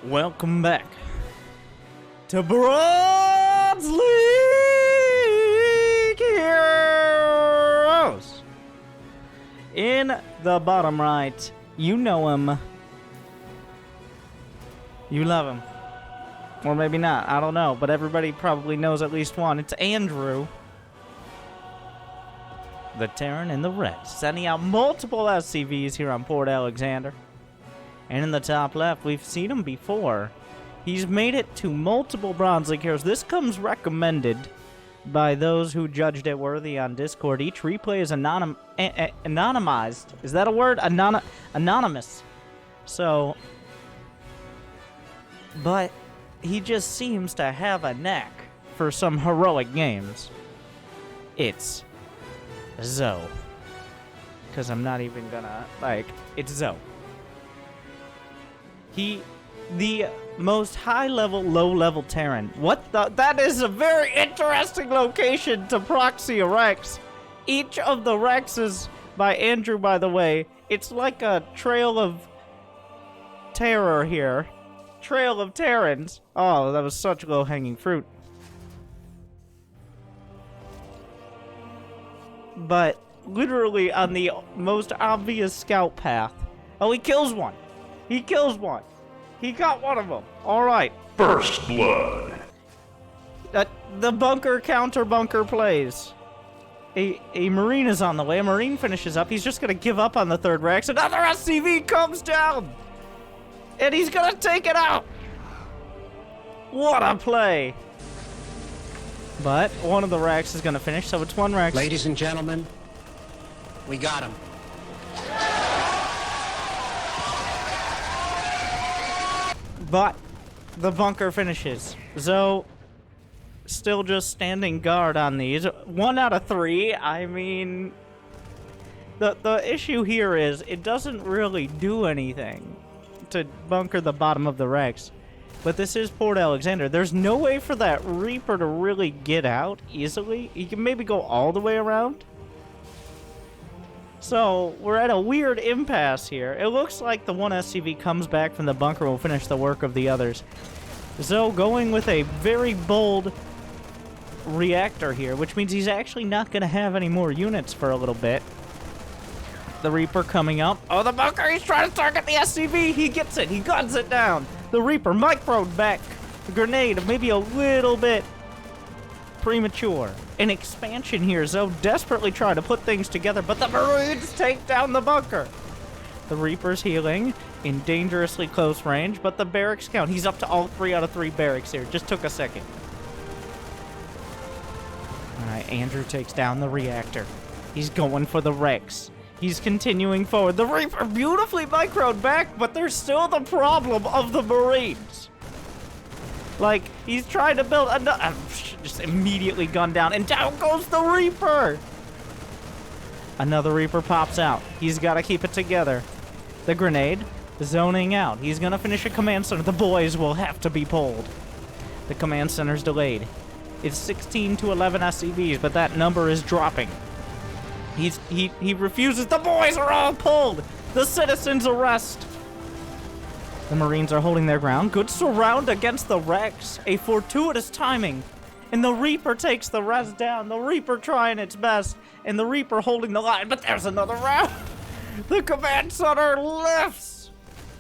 Welcome back to Bronze League Heroes. In the bottom right, you know him. You love him. Or maybe not, I don't know, but everybody probably knows at least one. It's Andrew. The TERRAN and the Red, sending out multiple SCVs here on Port Alexander. And in the top left, we've seen him before. He's made it to multiple Bronze League Heroes. This comes recommended by those who judged it worthy on Discord. Each replay is anonymized. Is that a word? Anonymous. So, but he just seems to have a knack for some heroic games. It's yjzhou. Because I'm not even gonna, it's yjzhou. The most high-level, low-level TERRAN. That is a very interesting location to proxy a Rex. Each of the Rexes, by Andrew, by the way, it's like a trail of terror here. Trail of TERRANs. Oh, that was such low-hanging fruit. But literally on the most obvious scout path. Oh, he kills one. He kills one. He got one of them. All right. First blood. The bunker counter bunker plays. A Marine is on the way. A Marine finishes up. He's just going to give up on the third Rex. Another SCV comes down. And he's going to take it out. What a play. But one of the Rex is going to finish, so it's one Rex. Ladies and gentlemen, we got him. But the bunker finishes. yjzhou still just standing guard on these. 1 out of 3. I mean, the issue here is it doesn't really do anything to bunker the bottom of the Rex. But this is Port Alexander. There's no way for that Reaper to really get out easily. He can maybe go all the way around. So, we're at a weird impasse here. It looks like the one SCV comes back from the bunker will finish the work of the others. yjzhou going with a very bold reactor here, which means he's actually not going to have any more units for a little bit. The Reaper coming up. Oh, the bunker! He's trying to target the SCV! He gets it! He guns it down! The Reaper microed back. The grenade, maybe a little bit premature. An expansion here. yjzhou desperately trying to put things together, but the Marines take down the bunker. The Reaper's healing in dangerously close range, but the barracks count. He's up to all 3 out of 3 barracks here. Just took a second. Alright, Andrew takes down the reactor. He's going for the Rex. He's continuing forward. The Reaper beautifully microed back, but there's still the problem of the Marines. Like, he's trying to build another... just immediately gunned down, and down goes the Reaper! Another Reaper pops out. He's got to keep it together. The grenade, zoning out. He's going to finish a command center. The boys will have to be pulled. The command center's delayed. It's 16 to 11 SCVs, but that number is dropping. He refuses. The boys are all pulled! The citizens arrest! The Marines are holding their ground. Good surround against the Rex. A fortuitous timing. And the Reaper takes the rest down. The Reaper trying its best. And the Reaper holding the line. But there's another round. The command center lifts.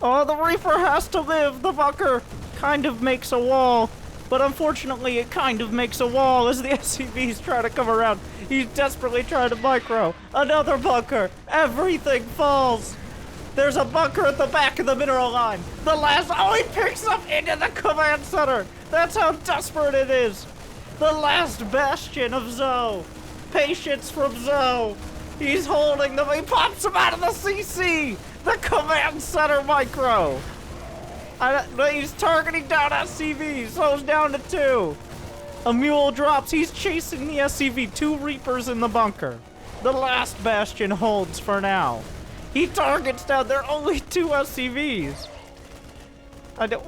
Oh, the Reaper has to live. The bunker kind of makes a wall. But unfortunately, it kind of makes a wall as the SCVs try to come around. He's desperately trying to micro. Another bunker. Everything falls. There's a bunker at the back of the mineral line. The last... Oh, he picks up into the command center. That's how desperate it is. The last bastion of yjzhou. Patience from yjzhou. He's holding them. He pops him out of the CC. The command center micro. He's targeting down SCV. Slows down to 2. A mule drops. He's chasing the SCV. 2 Reapers in the bunker. The last bastion holds for now. He targets down. There are only 2 SCVs.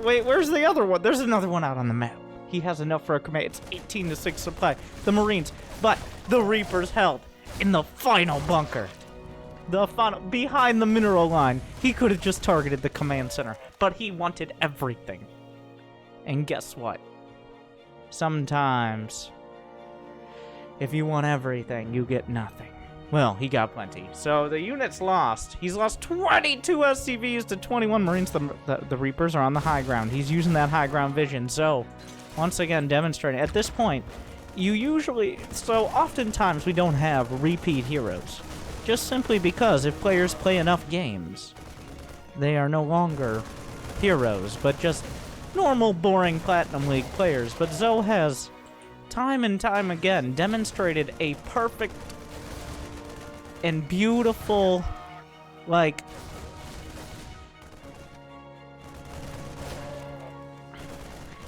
Wait, where's the other one? There's another one out on the map. He has enough for a command. It's 18 to 6 supply. The Marines. But the Reapers held in the final bunker. Behind the mineral line. He could have just targeted the command center. but he wanted everything. And guess what? Sometimes, if you want everything, you get nothing. Well, he got plenty. So the unit's lost. He's lost 22 SCVs to 21 Marines. The Reapers are on the high ground. He's using that high ground vision. So, once again, demonstrating. At this point, so oftentimes we don't have repeat heroes. Just simply because if players play enough games, they are no longer heroes, but just normal, boring Platinum League players. But yjzhou has, time and time again, demonstrated a perfect and beautiful, like,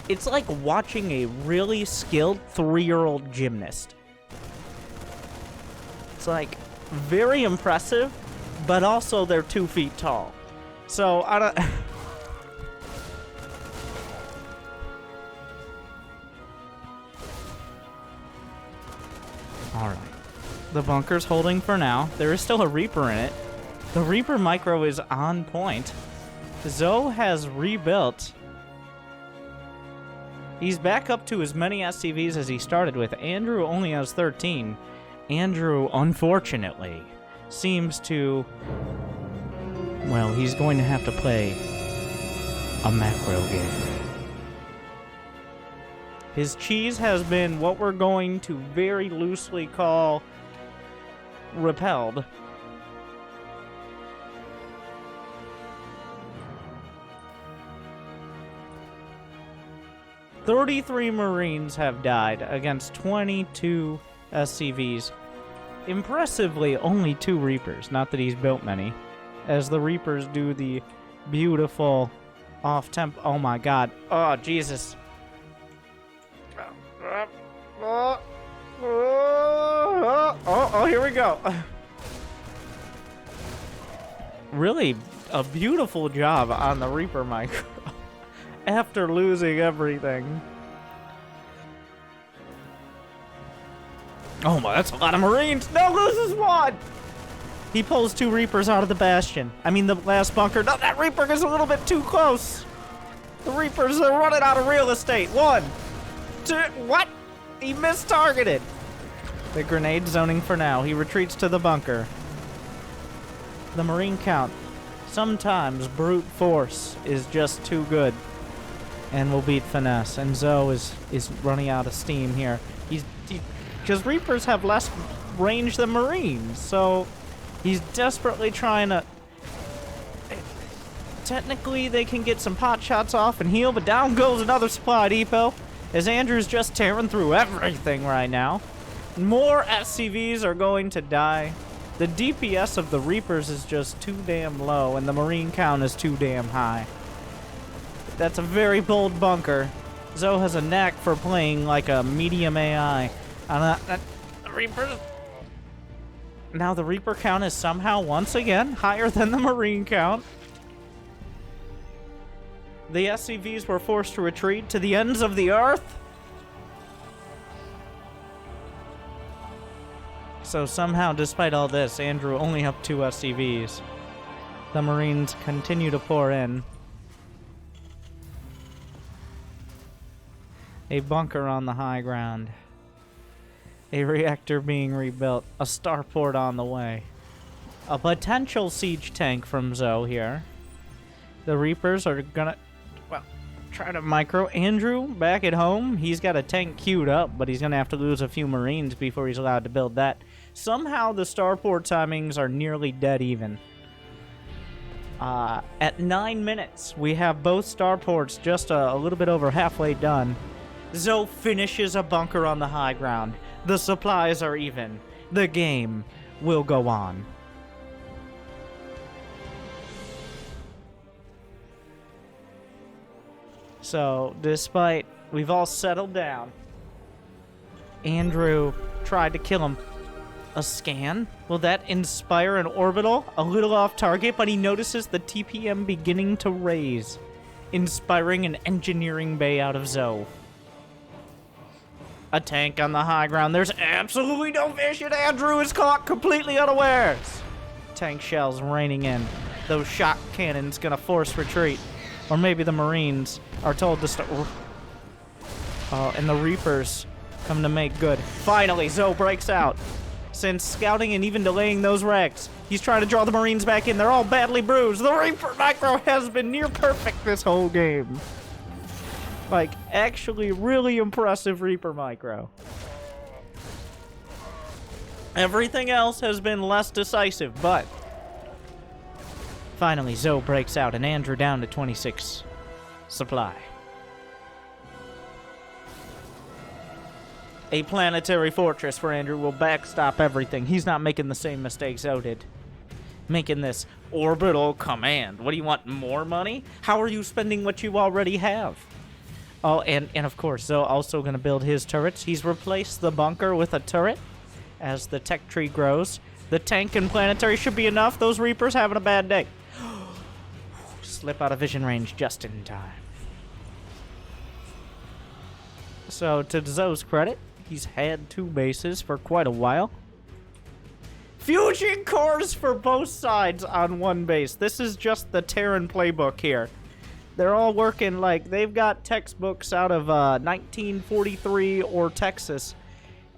it's like watching a really skilled 3-year-old gymnast. It's like very impressive, but also they're 2 feet tall. So I don't. All right. The bunker's holding for now. There is still a Reaper in it. The Reaper micro is on point. yjzhou has rebuilt. He's back up to as many SCVs as he started with. Andrew only has 13. Andrew, unfortunately, seems to... Well, he's going to have to play a macro game. His cheese has been what we're going to very loosely call repelled. "33 Marines have died against 22 SCVs. Impressively, only 2 Reapers. Not that he's built many, as the Reapers do the beautiful off-tempo. Oh my god. Oh, Jesus. Oh, here we go. Really a beautiful job on the Reaper micro after losing everything. Oh my, that's a lot of Marines. No, loses 1. He pulls 2 Reapers out of the bastion. I mean, the last bunker. No, that Reaper is a little bit too close. The Reapers are running out of real estate. 1, 2, what? He mistargeted. The grenade zoning for now. He retreats to the bunker. The Marine count. Sometimes brute force is just too good and will beat finesse. And yjzhou is running out of steam here. Because Reapers have less range than Marines, so he's desperately trying to... Technically, they can get some pot shots off and heal, but down goes another supply depot, as Andrew's just tearing through everything right now. More SCVs are going to die. The DPS of the Reapers is just too damn low, and the Marine count is too damn high. That's a very bold bunker. yjzhou has a knack for playing like a medium AI. The Reapers... Now the Reaper count is somehow, once again, higher than the Marine count. The SCVs were forced to retreat to the ends of the earth. So somehow, despite all this, Andrew only up 2 SCVs. The Marines continue to pour in. A bunker on the high ground. A reactor being rebuilt. A starport on the way. A potential siege tank from yjzhou here. The Reapers are gonna... Well, try to micro. Andrew, back at home, he's got a tank queued up, but he's gonna have to lose a few Marines before he's allowed to build that. Somehow the starport timings are nearly dead even. At 9 minutes, we have both starports just a little bit over halfway done. yjzhou finishes a bunker on the high ground. The supplies are even. The game will go on. So, despite we've all settled down, Andrew tried to kill him. A scan? Will that inspire an orbital? A little off target, but he notices the TPM beginning to raise, inspiring an engineering bay out of yjzhou. A tank on the high ground. There's absolutely no vision. Andrew is caught completely unawares. Tank shells raining in. Those shock cannons gonna force retreat. Or maybe the Marines are told to start... and the Reapers come to make good. Finally, yjzhou breaks out. Since scouting and even delaying those wrecks, he's trying to draw the Marines back in. They're all badly bruised. The Reaper micro has been near perfect this whole game. Like, actually really impressive Reaper micro. Everything else has been less decisive, but... Finally, yjzhou breaks out and Andrew down to 26 supply. A planetary fortress for Andrew will backstop everything. He's not making the same mistakes yjzhou did. Making this orbital command. What do you want, more money? How are you spending what you already have? Oh, and of course, yjzhou also going to build his turrets. He's replaced the bunker with a turret as the tech tree grows. The tank and planetary should be enough. Those Reapers having a bad day. Slip out of vision range just in time. So, to yjzhou's credit, he's had 2 bases for quite a while. Fusion cores for both sides on 1 base. This is just the TERRAN playbook here. They're all working like they've got textbooks out of 1943 or Texas,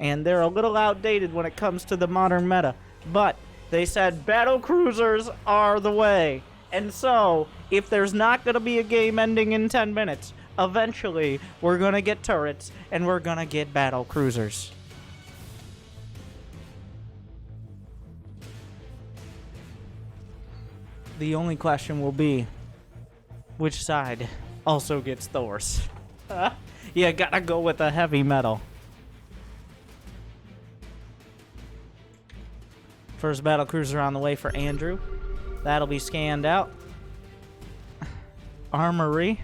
and they're a little outdated when it comes to the modern meta. But they said battlecruisers are the way. And so, if there's not going to be a game ending in 10 minutes, eventually we're going to get turrets and we're going to get battlecruisers. The only question will be, which side also gets Thors? Yeah, gotta go with the heavy metal. First battlecruiser on the way for Andrew. That'll be scanned out. Armory.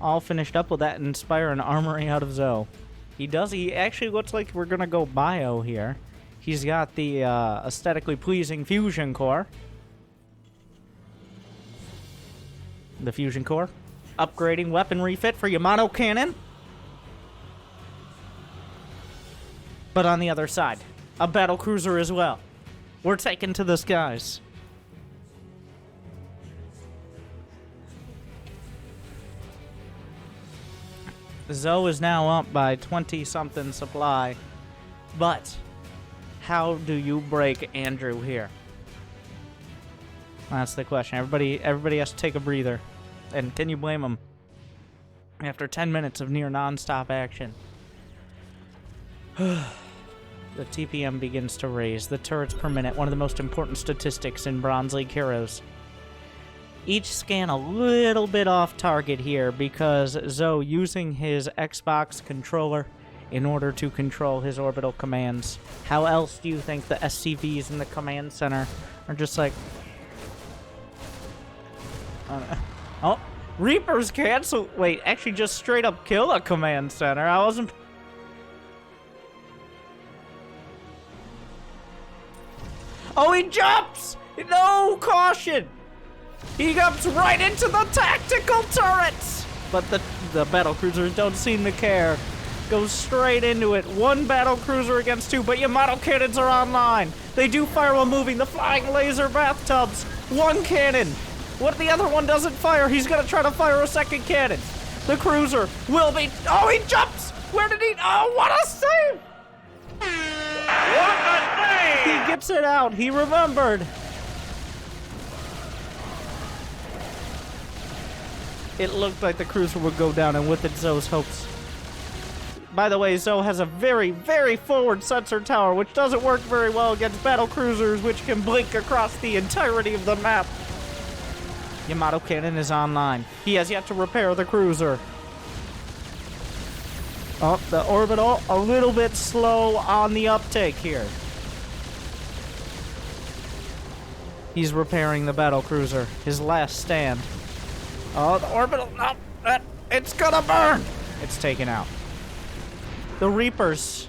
All finished up. Will that inspire an armory out of yjzhou? He does. He actually looks like we're gonna go bio here. He's got the aesthetically pleasing fusion core. The fusion core. Upgrading weapon refit for Yamato cannon. But on the other side, a battlecruiser as well. We're taken to the skies. yjzhou is now up by 20-something supply. But how do you break Andrew here? That's the question. Everybody has to take a breather. And can you blame him? After 10 minutes of near non-stop action. The TPM begins to raise. The turrets per minute, one of the most important statistics in Bronze League Heroes. Each scan a little bit off target here because yjzhou using his Xbox controller in order to control his orbital commands. How else do you think the SCVs in the command center are just like... oh, Reapers cancel. Wait, actually just straight up kill a command center. I wasn't... Oh, he jumps! No, caution! He jumps right into the tactical turrets! But the battlecruisers don't seem to care. Goes straight into it. 1 battlecruiser against 2, but Yamato cannons are online. They do fire while moving. The flying laser bathtubs. 1 cannon. What if the other one doesn't fire? He's gonna try to fire a 2nd cannon. The cruiser will be... Oh, he jumps! Where did he... Oh, what a save! What a save! He gets it out. He remembered. It looked like the cruiser would go down, and with it, yjzhou's hopes. By the way, yjzhou has a very, very forward sensor tower, which doesn't work very well against battlecruisers, which can blink across the entirety of the map. Yamato cannon is online. He has yet to repair the cruiser. Oh, the orbital a little bit slow on the uptake here. He's repairing the battlecruiser, his last stand. Oh, the orbital, no, it's gonna burn! It's taken out. The Reapers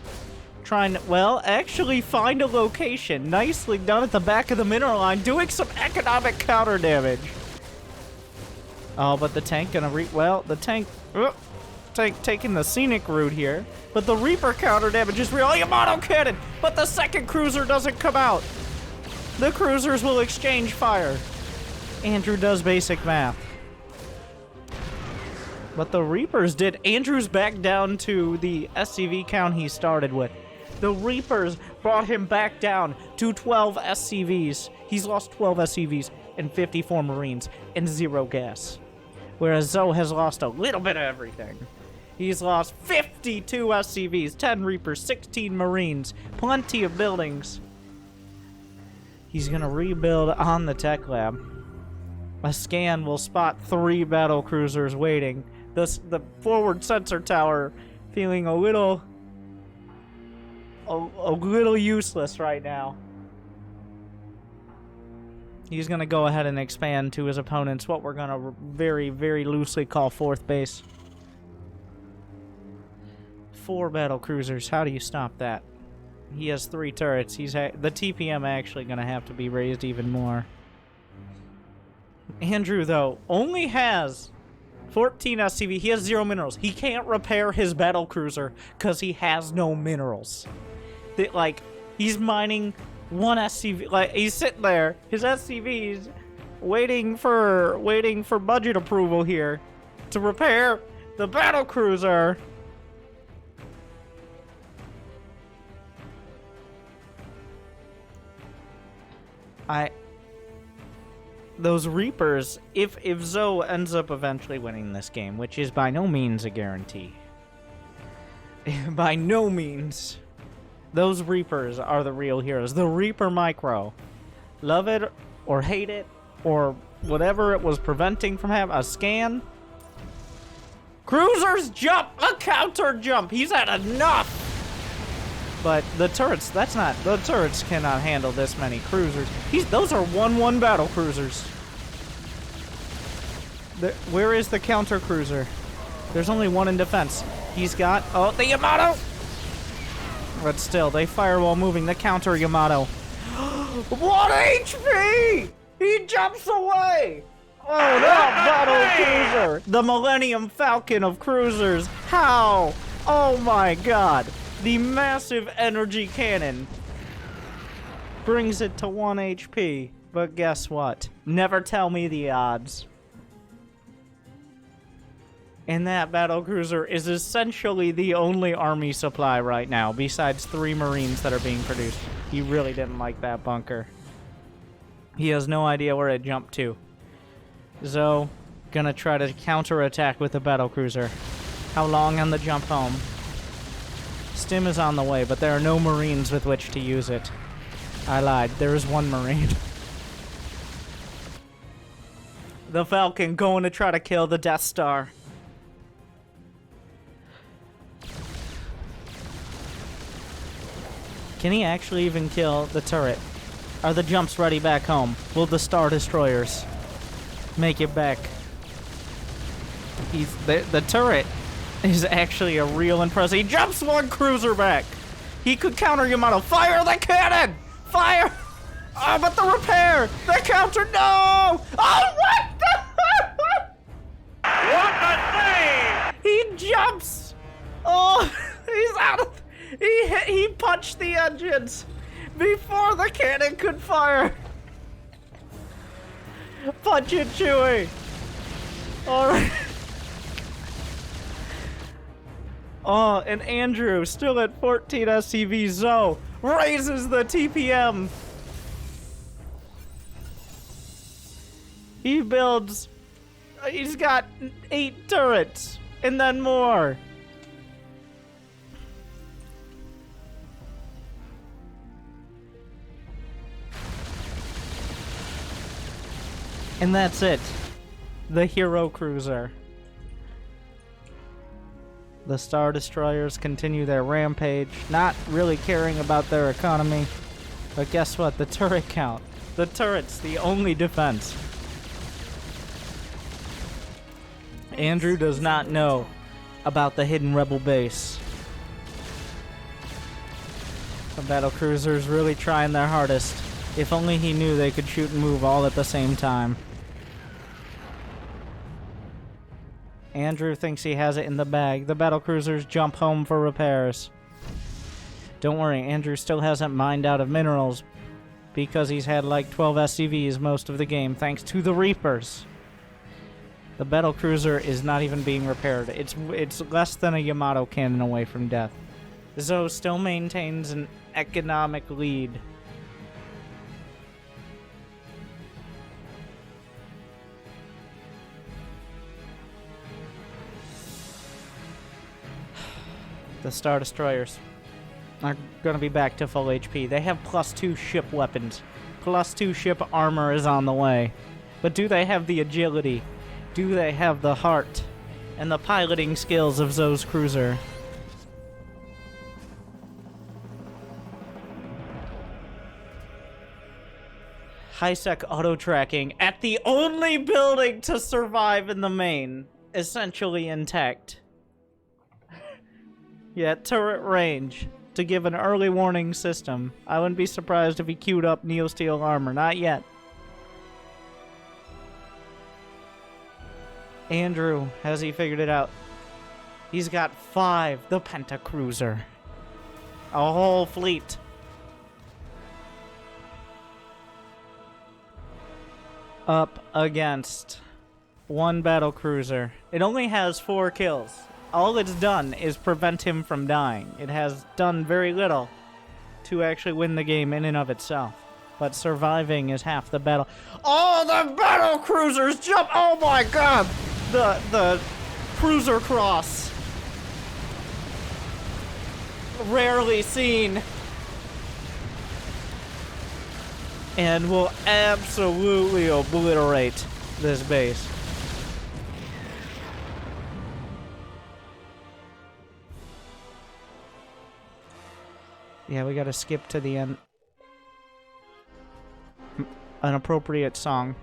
trying to, well, actually find a location. Nicely done at the back of the mineral line, doing some economic counter damage. Oh, but the tank gonna the tank taking the scenic route here. But the Reaper counter damage is real. Yamato cannon! But the 2nd cruiser doesn't come out. The cruisers will exchange fire. Andrew does basic math. But the Reapers did. Andrew's back down to the SCV count he started with. The Reapers brought him back down to 12 SCVs. He's lost 12 SCVs and 54 Marines and 0 gas. Whereas Zoe has lost a little bit of everything. He's lost 52 SCVs, 10 Reapers, 16 Marines, plenty of buildings. He's gonna rebuild on the tech lab. A scan will spot 3 battlecruisers waiting. The forward sensor tower feeling a little useless right now. He's gonna go ahead and expand to his opponent's what we're gonna very, very loosely call 4th base. 4 battlecruisers. How do you stop that? He has 3 turrets. The TPM actually gonna have to be raised even more. Andrew, though, only has 14 SCV. He has 0 minerals. He can't repair his battlecruiser because he has no minerals. He's mining 1 SCV. Like, he's sitting there. His SCV's waiting for budget approval here to repair the battlecruiser. Those Reapers, if Zoe ends up eventually winning this game, which is by no means a guarantee. By no means. Those Reapers are the real heroes. The Reaper Micro. Love it or hate it or whatever it was preventing from having a scan. Cruisers jump! A counter jump! He's had enough! But the turrets, the turrets cannot handle this many cruisers. Those are 1-1 battle cruisers. Where is the counter cruiser? There's only 1 in defense. He's got, oh, the Yamato! But still, they fire while moving. The counter Yamato. 1 HP! He jumps away! Oh, that battle cruiser! The Millennium Falcon of cruisers. How? Oh my god. The massive energy cannon brings it to 1 HP. But guess what? Never tell me the odds. And that battlecruiser is essentially the only army supply right now, besides 3 Marines that are being produced. He really didn't like that bunker. He has no idea where it jumped to. Zoe, gonna try to counterattack with the battlecruiser. How long on the jump home? Stim is on the way, but there are no Marines with which to use it. I lied. There is 1 Marine. The Falcon going to try to kill the Death Star. Can he actually even kill the turret? Are the jumps ready back home? Will the Star Destroyers make it back? The turret is actually a real impressive. He jumps 1 cruiser back. He could counter Yamato. Fire the cannon! Fire! Oh, but the repair! The counter, no! Oh, what the? What a save! He jumps! Oh, he's out of... He punched the engines before the cannon could fire. Punch it, Chewie. All right. Oh, and Andrew, still at 14 SCV. Zoe raises the TPM. He builds... He's got 8 turrets, and then more. And that's it. The hero cruiser. The Star Destroyers continue their rampage, not really caring about their economy. But guess what? The turret count. The turret's the only defense. Andrew does not know about the hidden rebel base. The battlecruisers really trying their hardest. If only he knew they could shoot and move all at the same time. Andrew thinks he has it in the bag. The battlecruisers jump home for repairs. Don't worry, Andrew still hasn't mined out of minerals because he's had like 12 SCVs most of the game thanks to the Reapers. The battlecruiser is not even being repaired. It's less than a Yamato cannon away from death. Zhou still maintains an economic lead. The Star Destroyers are going to be back to full HP. They have +2 ship weapons. +2 ship armor is on the way. But do they have the agility? Do they have the heart and the piloting skills of Zhou's cruiser? High-sec auto-tracking at the only building to survive in the main, essentially intact. Yet turret range to give an early warning system. I wouldn't be surprised if he queued up Neosteel armor. Not yet. Andrew, has he figured it out? He's got 5, the Pentacruiser. A whole fleet. Up against 1 battlecruiser. It only has 4 kills. All it's done is prevent him from dying. It has done very little to actually win the game in and of itself. But surviving is half the battle. Oh, the battle cruisers jump! Oh my god! The cruiser cross. Rarely seen. And will absolutely obliterate this base. Yeah, we gotta skip to the end. An appropriate song.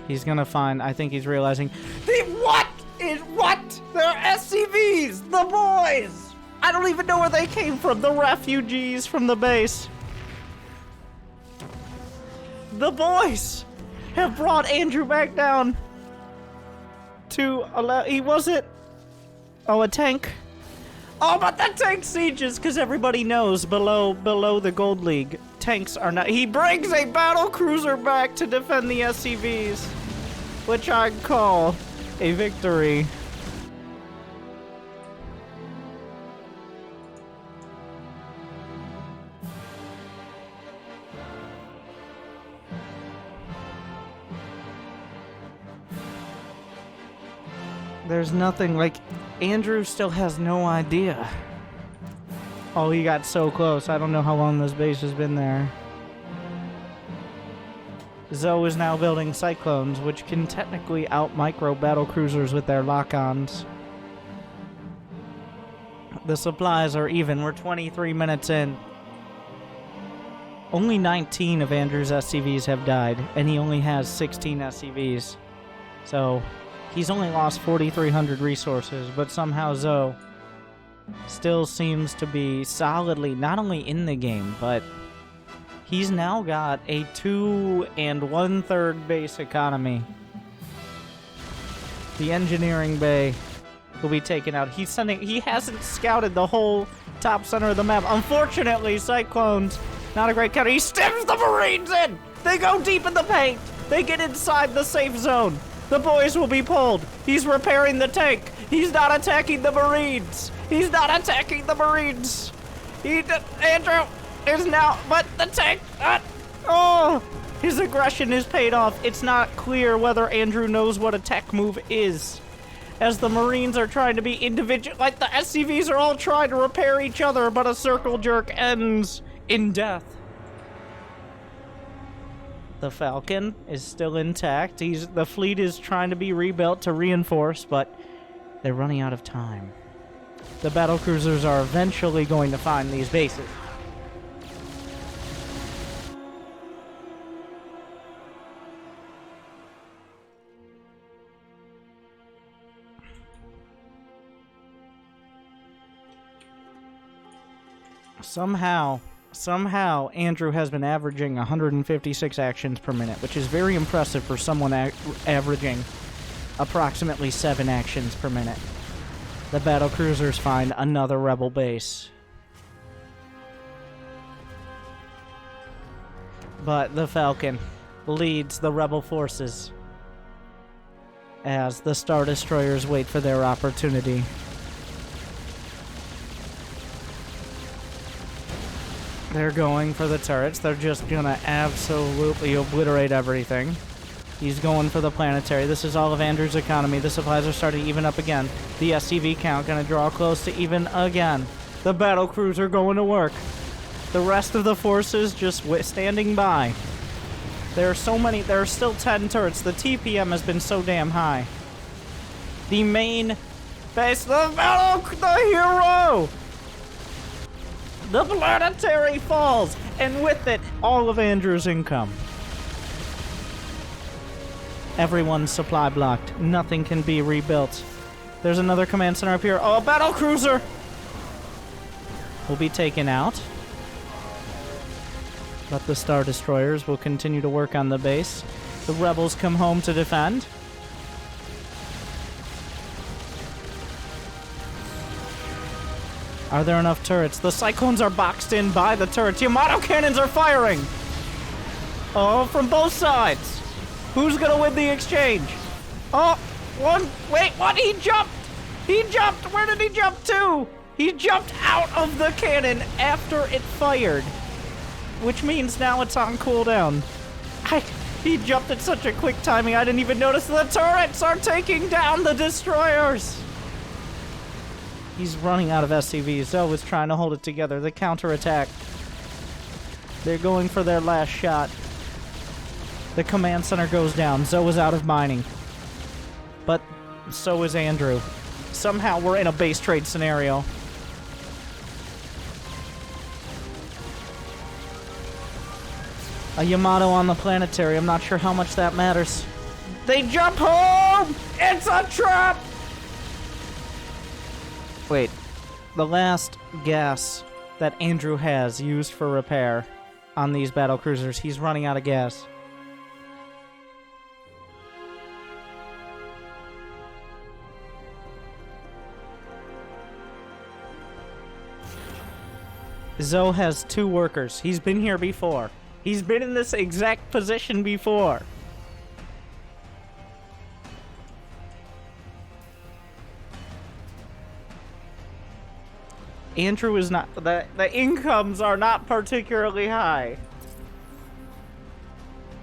He's gonna find, I think he's realizing, what? They're SCVs! The boys! I don't even know where they came from. The refugees from the base. The boys have brought Andrew back down to allow, he wasn't, oh, a tank. Oh, but the tank sieges, because everybody knows below the Gold League, tanks are not, he brings a battle cruiser back to defend the SCVs, which I call a victory. There's nothing, like, Andrew still has no idea. Oh, he got so close. I don't know how long this base has been there. Zhou is now building Cyclones, which can technically out-micro battlecruisers with their lock-ons. The supplies are even. We're 23 minutes in. Only 19 of Andrew's SCVs have died, and he only has 16 SCVs. So he's only lost 4,300 resources, but somehow Zhou still seems to be solidly not only in the game, but he's now got a 2 1/3 base economy. The engineering bay will be taken out. He hasn't scouted the whole top center of the map. Unfortunately, Cyclones, not a great counter. He stems the Marines in! They go deep in the paint! They get inside the safe zone. The boys will be pulled. He's repairing the tank. He's not attacking the Marines. He's not attacking the Marines. Andrew is now, but the tank, oh, his aggression is paid off. It's not clear whether Andrew knows what a tech move is, as the Marines are trying to be individual, like the SCVs are all trying to repair each other, but a circle jerk ends in death. The Falcon is still intact. The fleet is trying to be rebuilt to reinforce, but they're running out of time. The battlecruisers are eventually going to find these bases. Somehow, Andrew has been averaging 156 actions per minute, which is very impressive for someone averaging approximately 7 actions per minute. The battlecruisers find another rebel base. But the Falcon leads the rebel forces as the Star Destroyers wait for their opportunity. They're going for the turrets. They're just gonna absolutely obliterate everything. He's going for the planetary. This is all of Andrew's economy. The supplies are starting to even up again. The SCV count gonna draw close to even again. The battlecruiser going to work. The rest of the forces just standing by. There are so many. There are still 10 turrets. The TPM has been so damn high. The main base, the hero! The planetary falls, and with it, all of Andrew's income. Everyone's supply blocked. Nothing can be rebuilt. There's another command center up here. Oh, a battlecruiser! Will be taken out. But the Star Destroyers will continue to work on the base. The rebels come home to defend. Are there enough turrets? The Cyclones are boxed in by the turrets. Yamato cannons are firing! Oh, from both sides! Who's gonna win the exchange? Oh, one. Wait, what? He jumped! He jumped! Where did he jump to? He jumped out of the cannon after it fired. Which means now it's on cooldown. He jumped at such a quick timing, I didn't even notice the turrets are taking down the destroyers! He's running out of SCVs. Zoe is trying to hold it together. The counterattack. They're going for their last shot. The command center goes down. Zoe is out of mining. But so is Andrew. Somehow we're in a base trade scenario. A Yamato on the planetary. I'm not sure how much that matters. They jump home! It's a trap! Wait. The last gas that Andrew has used for repair on these battlecruisers, he's running out of gas. Zoe has 2 workers. He's been here before. He's been in this exact position before. Andrew is not... The incomes are not particularly high.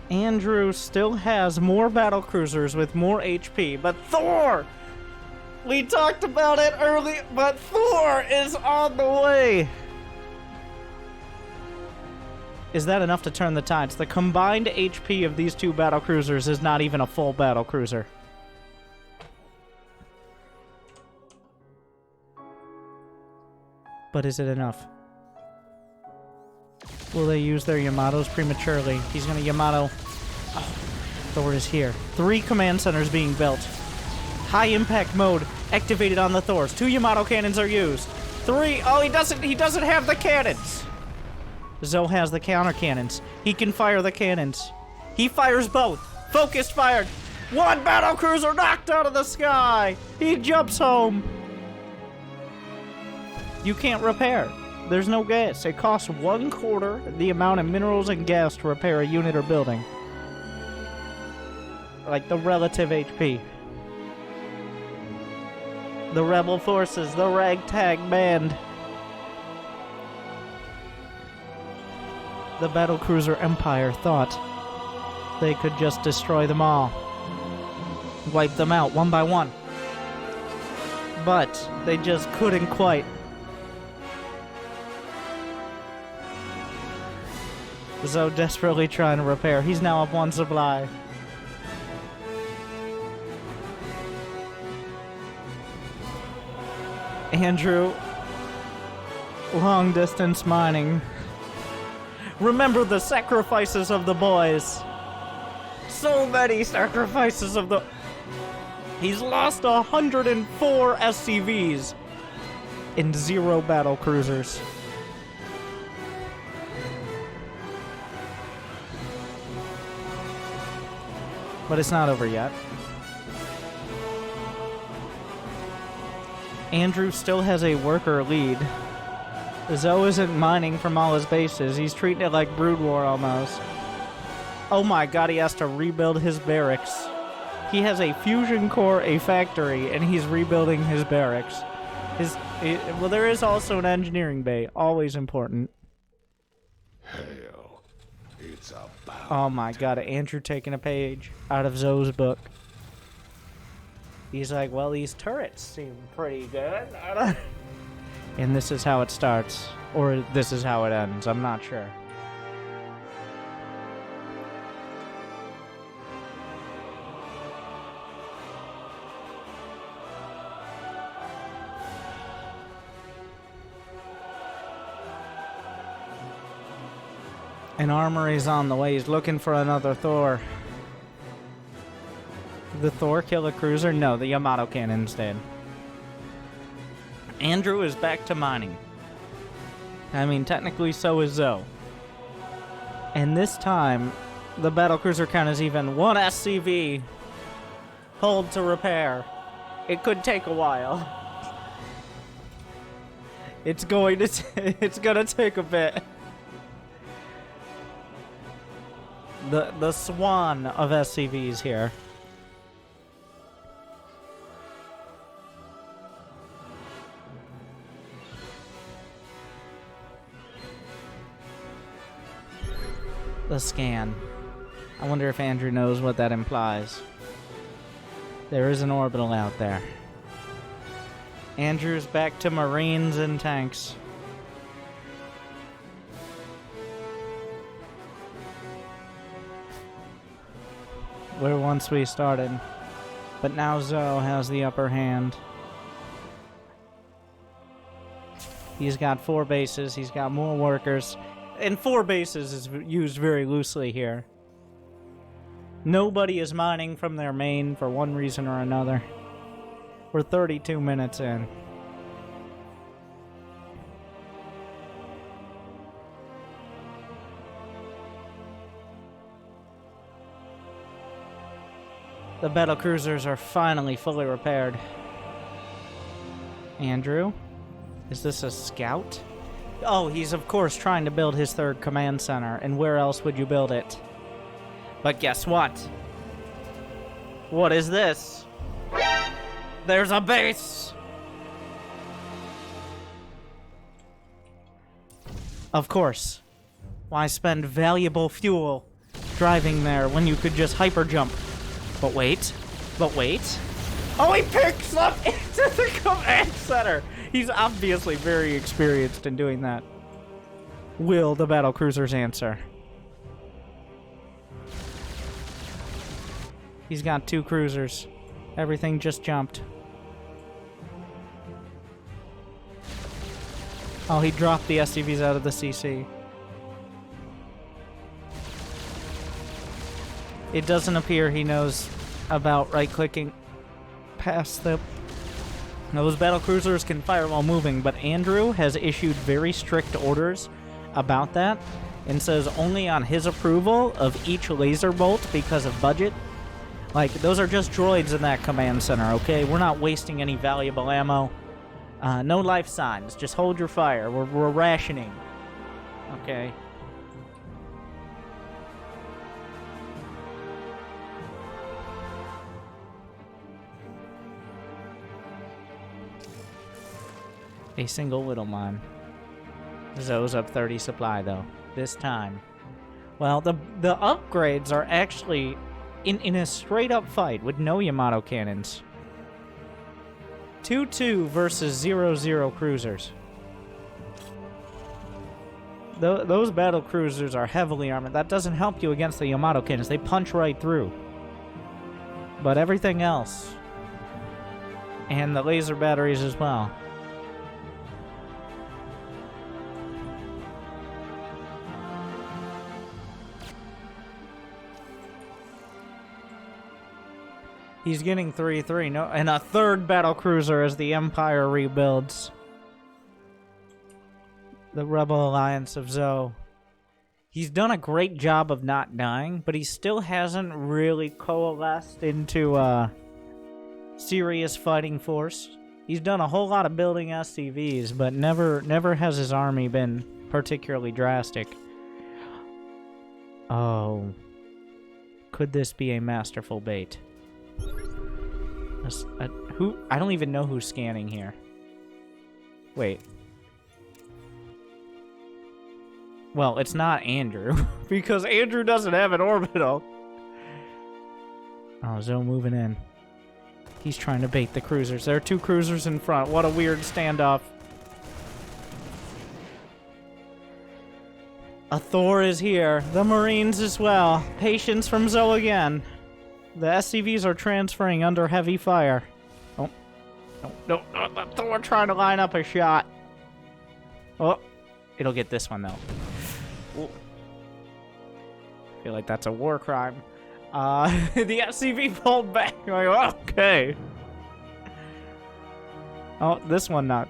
Andrew still has more battlecruisers with more HP, but Thor! We talked about it earlier, but Thor is on the way! Is that enough to turn the tides? The combined HP of these 2 battlecruisers is not even a full battlecruiser. But is it enough? Will they use their Yamatos prematurely? He's gonna Yamato. Oh, Thor is here. 3 command centers being built. High impact mode activated on the Thors. 2 Yamato cannons are used. 3. Oh, he doesn't have the cannons. Zoe has the counter cannons. He can fire the cannons. He fires both. Focused fired. 1 battlecruiser knocked out of the sky. He jumps home. You can't repair. There's no gas. It costs 1/4 the amount of minerals and gas to repair a unit or building. Like the relative HP. The rebel forces, the ragtag band. The battlecruiser Empire thought they could just destroy them all. Wipe them out one by one. But they just couldn't quite. Zoe desperately trying to repair. He's now up 1 supply. Andrew, long distance mining. Remember the sacrifices of the boys. So many sacrifices of the... He's lost 104 SCVs and 0 battlecruisers. But it's not over yet. Andrew still has a worker lead. Zoe isn't mining from all his bases. He's treating it like Brood War almost. Oh my god, he has to rebuild his barracks. He has a fusion core, a factory, and he's rebuilding his barracks. Well, there is also an engineering bay, always important. Hell, it's about. Oh my god, Andrew taking a page out of Zhou's book. He's like, well, these turrets seem pretty good. And this is how it starts. Or this is how it ends, I'm not sure. An armory's on the way. He's looking for another Thor. The Thor kill a cruiser? No, the Yamato cannons did. Andrew is back to mining. I mean, technically so is Zhou. And this time, the battlecruiser count is even. One SCV. Hold to repair. It could take a while. It's going to it's gonna take a bit. The swan of SCVs here. The scan. I wonder if Andrew knows what that implies. There is an orbital out there. Andrew's back to Marines and tanks. Where once we started. But now Zhou has the upper hand. He's got 4 bases, he's got more workers. And 4 bases is used very loosely here. Nobody is mining from their main for one reason or another. We're 32 minutes in. The battlecruisers are finally fully repaired. Andrew? Is this a scout? Oh, he's of course trying to build his 3rd command center, and where else would you build it? But guess what? What is this? There's a base! Of course. Why spend valuable fuel driving there when you could just hyper jump? But wait. Oh, he picks up into the command center! He's obviously very experienced in doing that. Will the battlecruisers answer? He's got 2 cruisers. Everything just jumped. Oh, he dropped the SCVs out of the CC. It doesn't appear he knows about right-clicking past the... Those battlecruisers can fire while moving, but Andrew has issued very strict orders about that and says only on his approval of each laser bolt because of budget. Like, those are just droids in that command center, okay? We're not wasting any valuable ammo. No life signs. Just hold your fire. We're rationing. Okay? A single little mine. Zhou's up 30 supply, though. This time. Well, the upgrades are actually in a straight-up fight with no Yamato cannons. 2-2 versus 0-0 cruisers. Those battle cruisers are heavily armored. That doesn't help you against the Yamato cannons. They punch right through. But everything else. And the laser batteries as well. He's getting 3-3, no, and a 3rd battlecruiser as the Empire rebuilds. The Rebel Alliance of Zhou. He's done a great job of not dying, but he still hasn't really coalesced into a serious fighting force. He's done a whole lot of building SCVs, but never has his army been particularly drastic. Oh. Could this be a masterful bait? Who? I don't even know who's scanning here. Wait. Well, it's not Andrew, because Andrew doesn't have an orbital. Oh, Zoe moving in. He's trying to bait the cruisers. There are 2 cruisers in front. What a weird standoff. A Thor is here. The Marines as well. Patience from Zoe again. The SCVs are transferring under heavy fire. Oh. No. The Thor trying to line up a shot. Oh. It'll get this one, though. Ooh. I feel like that's a war crime. The SCV pulled back. Like, okay. Oh, this one not.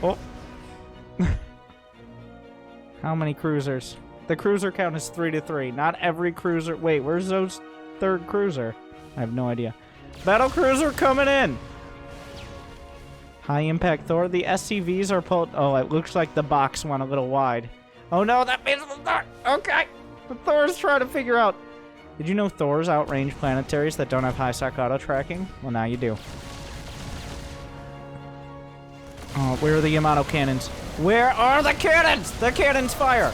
Oh. How many cruisers? The cruiser count is 3-3. Not every cruiser. Wait, where's Zoe's 3rd cruiser? I have no idea. Battle cruiser coming in. High impact Thor. The SCVs are pulled. Oh, it looks like the box went a little wide. Oh no, that means the Thor. Okay. The Thor's trying to figure out. Did you know Thor's outrange planetaries that don't have high sec auto tracking? Well, now you do. Oh, where are the Yamato cannons? Where are the cannons? The cannons fire.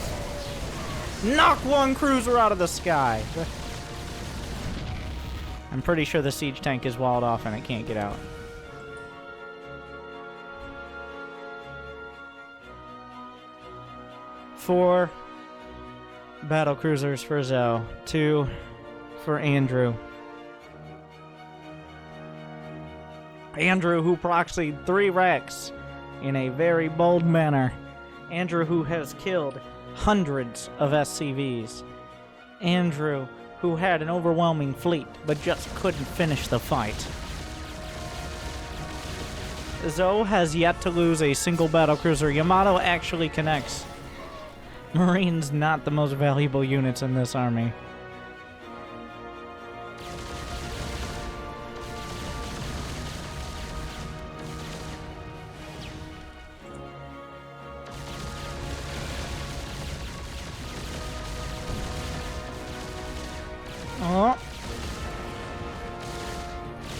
Knock one cruiser out of the sky. I'm pretty sure the siege tank is walled off and it can't get out. Four battle cruisers for Zoe. 2 for Andrew. Andrew, who proxied 3 wrecks in a very bold manner. Andrew, who has killed hundreds of SCVs. Andrew, who had an overwhelming fleet, but just couldn't finish the fight. Zoe has yet to lose a single battlecruiser. Yamato actually connects. Marines not the most valuable units in this army. Oh.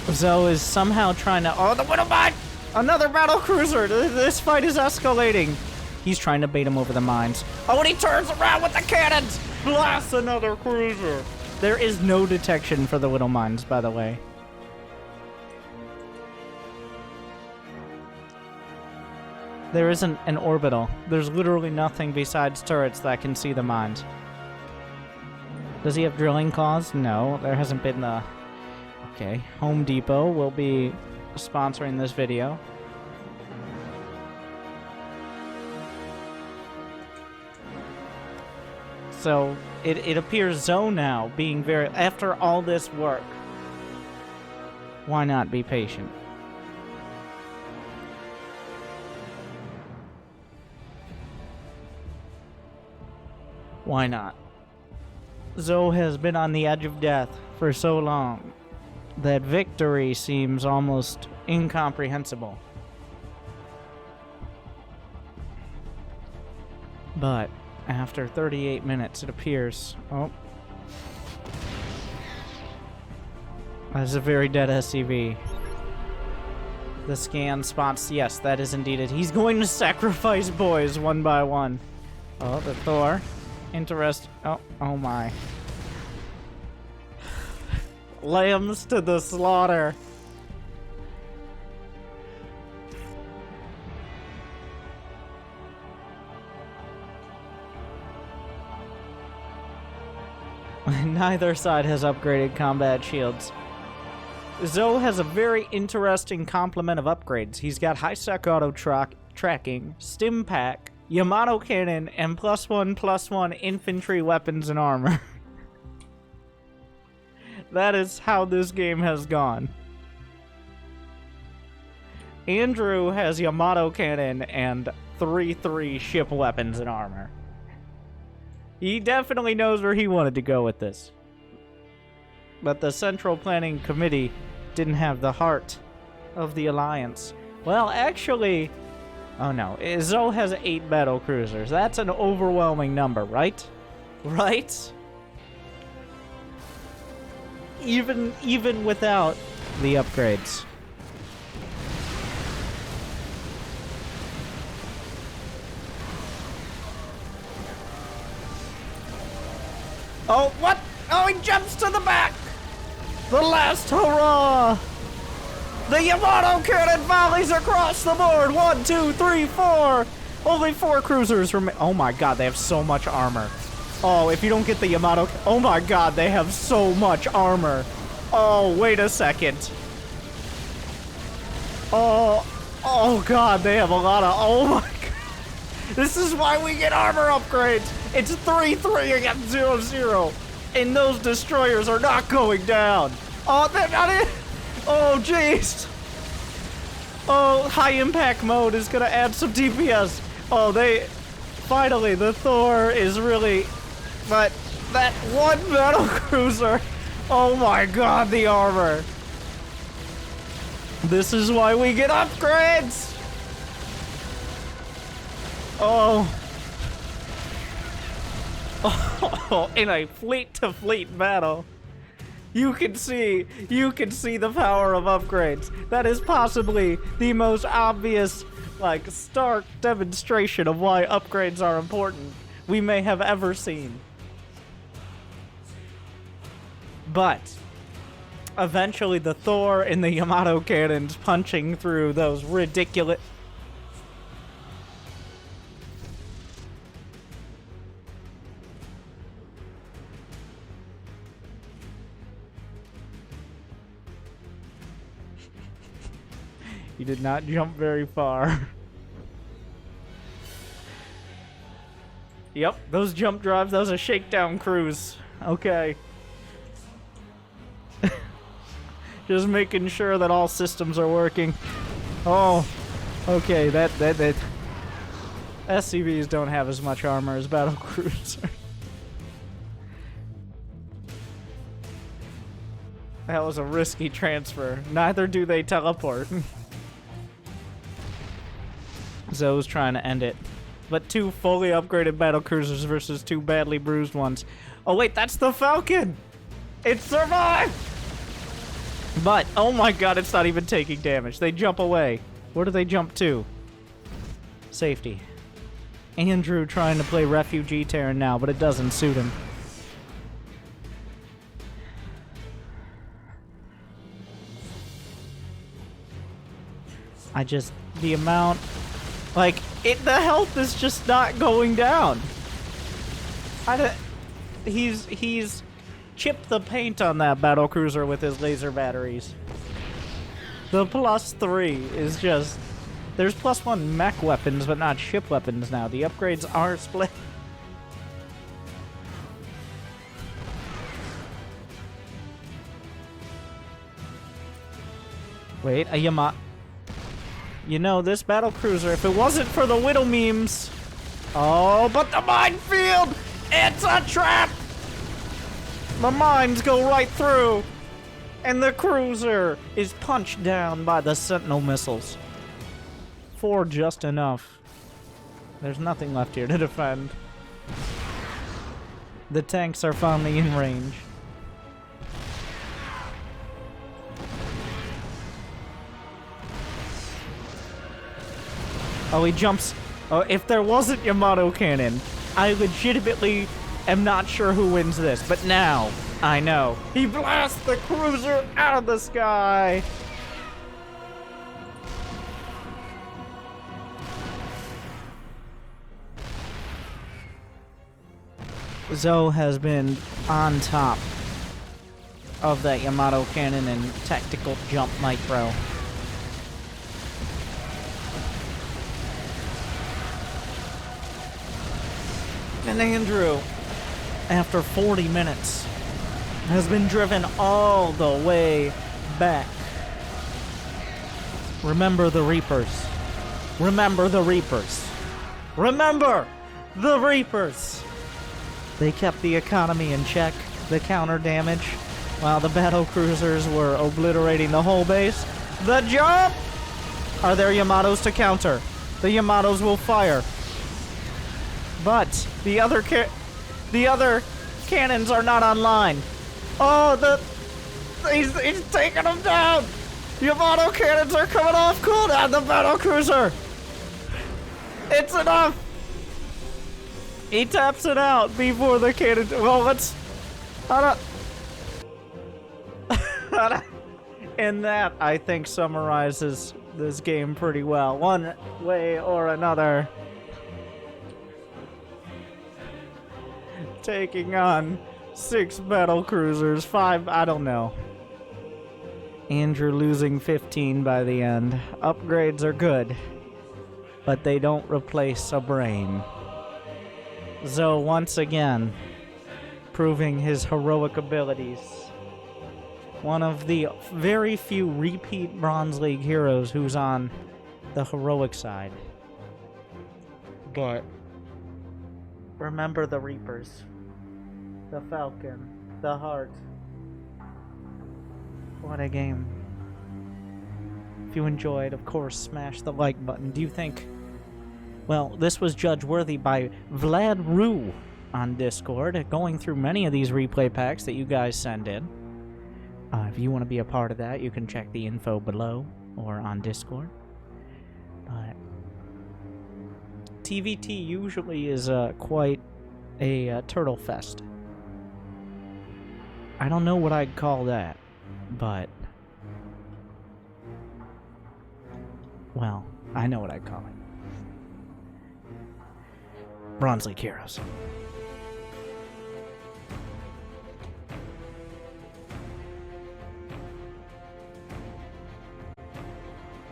Zoe is somehow trying to... Oh, the Widowmine! Another battle cruiser! This fight is escalating. He's trying to bait him over the mines. Oh, and he turns around with the cannons! Blasts another cruiser! There is no detection for the Widow mines, by the way. There isn't an orbital. There's literally nothing besides turrets that can see the mines. Does he have drilling claws? No, there hasn't been the... Okay, Home Depot will be sponsoring this video. So, it appears Zoe now being very... After all this work, why not be patient? Why not? Zoe has been on the edge of death for so long that victory seems almost incomprehensible. But after 38 minutes, it appears... Oh. That's a very dead SCV. The scan spots... Yes, that is indeed it. He's going to sacrifice boys one by one. Oh, the Thor. Interest... Oh my. Lambs to the slaughter. Neither side has upgraded combat shields. Zoe has a very interesting complement of upgrades. He's got high-sec auto tracking, stim pack, Yamato cannon, and +1/+1 infantry weapons and armor. That is how this game has gone. Andrew has Yamato cannon and 3/3 ship weapons and armor. He definitely knows where he wanted to go with this. But the Central Planning Committee didn't have the heart of the Alliance. Well, actually, Oh no, Zhou has 8 battle cruisers. That's an overwhelming number, right? Right? Even without the upgrades. Oh, what? Oh, he jumps to the back! The last hurrah! The Yamato cannon volleys across the board! 1, 2, 3, 4! Only 4 cruisers remain. Oh my god, they have so much armor. Oh, if you don't get the Yamato... Oh my god, they have so much armor. Oh, wait a second. Oh god, they have a lot of... Oh my god. This is why we get armor upgrades. It's 3-3 against 0-0. And those destroyers are not going down. Oh, they're not in. Oh, jeez. Oh, high impact mode is gonna add some DPS. Oh, finally, the Thor is really... But that one battle cruiser... Oh my god, the armor. This is why we get upgrades. Oh. Oh, in a fleet-to-fleet battle. You can see the power of upgrades. That is possibly the most obvious, like, stark demonstration of why upgrades are important we may have ever seen. But eventually the Thor and the Yamato cannons punching through those ridiculous... You did not jump very far. Yep, those jump drives, that was a shakedown cruise. Okay. Just making sure that all systems are working. Oh, okay, that SCVs don't have as much armor as battlecruisers. That was a risky transfer. Neither do they teleport. Zhou's trying to end it. But 2 fully upgraded battlecruisers versus 2 badly bruised ones. Oh wait, that's the Falcon! It survived! But, oh my god, it's not even taking damage. They jump away. Where do they jump to? Safety. Andrew trying to play refugee Terran now, but it doesn't suit him. The amount... Like, the health is just not going down. He's chipped the paint on that battlecruiser with his laser batteries. The +3 is just... There's +1 mech weapons, but not ship weapons now. The upgrades are split. Wait, a Yamato... You know, this battlecruiser, if it wasn't for the Widow memes... Oh, but the minefield! It's a trap! The mines go right through! And the cruiser is punched down by the Sentinel missiles. 4 just enough. There's nothing left here to defend. The tanks are finally in range. Oh, he jumps. Oh, if there wasn't Yamato cannon, I legitimately am not sure who wins this. But now, I know. He blasts the cruiser out of the sky. Zhou has been on top of that Yamato cannon and tactical jump micro. And Andrew, after 40 minutes, has been driven all the way back. Remember the Reapers. Remember the Reapers. Remember the Reapers! They kept the economy in check, the counter damage, while the battlecruisers were obliterating the whole base. The jump! Are there Yamatos to counter? the Yamatos will fire. But the other cannons are not online. Oh, he's taking them down. Yamato cannons are coming off cooldown. The battlecruiser. It's enough. He taps it out before the cannon. Well, let's. And that, I think, summarizes this game pretty well. One way or another. Taking on 6 battlecruisers, 5, I don't know. Andrew losing 15 by the end. Upgrades are good, but they don't replace a brain. Zhou once again proving his heroic abilities. One of the very few repeat Bronze League heroes who's on the heroic side. But remember the Reapers, the Falcon, the Heart. What a game. If you enjoyed, of course, smash the like button. Do you think... Well, this was judge-worthy by VladROOOO on Discord, going through many of these replay packs that you guys send in. If you want to be a part of that, you can check the info below or on Discord. But TVT usually is quite a turtle fest. I don't know what I'd call that, but... Well, I know what I'd call it. Bronze League Heroes.